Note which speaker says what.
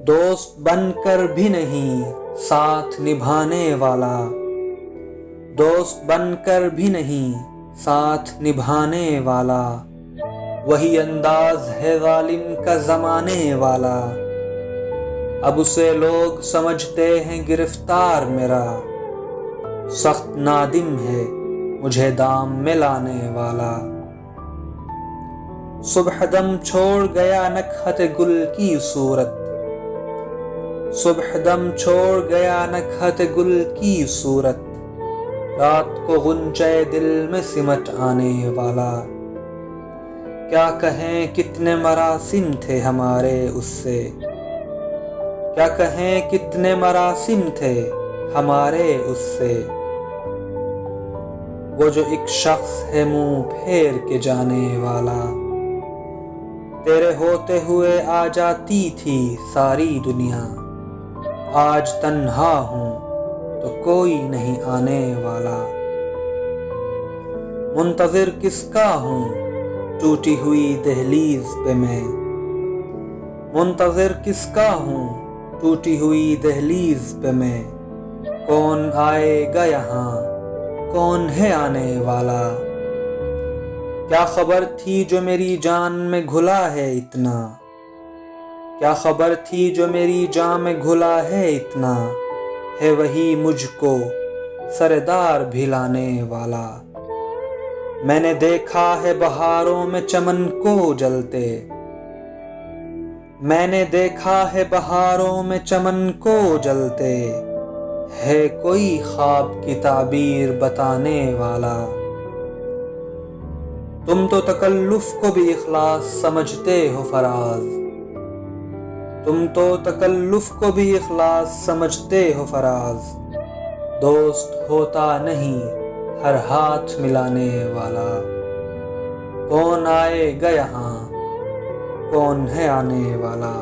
Speaker 1: दोस्त बनकर भी नहीं साथ निभाने वाला, दोस्त बनकर भी नहीं साथ निभाने वाला, वही अंदाज है जालिम का ज़माने वाला। अब उसे लोग समझते हैं गिरफ्तार मेरा, सख्त नादिम है मुझे दाम में लाने वाला। सुबह दम छोड़ गया नकहत गुल की सूरत, सुबह दम छोड़ गया नकहत गुल की सूरत, रात को गुंचे दिल में सिमट आने वाला। क्या कहें कितने मरासिम थे हमारे उससे, क्या कहें कितने मरासिम थे हमारे उससे, वो जो एक शख्स है मुंह फेर के जाने वाला। तेरे होते हुए आ जाती थी सारी दुनिया, आज तन्हा हूँ तो कोई नहीं आने वाला। मुंतज़िर किसका हूँ टूटी हुई दहलीज पे मैं, मुंतज़िर किसका हूँ टूटी हुई दहलीज पे मैं, कौन आएगा यहाँ कौन है आने वाला। क्या खबर थी जो मेरी जान में घुला है इतना, क्या खबर थी जो मेरी जान में घुला है इतना, है वही मुझको सरदार भिलाने वाला। मैंने देखा है बहारों में चमन को जलते, मैंने देखा है बहारों में चमन को जलते, है कोई ख्वाब की ताबीर बताने वाला। तुम तो तकल्लुफ को भी इखलास समझते हो फराज, तुम तो तकल्लुफ को भी इखलास समझते हो फराज, दोस्त होता नहीं हर हाथ मिलाने वाला। कौन आएगा यहाँ कौन है आने वाला।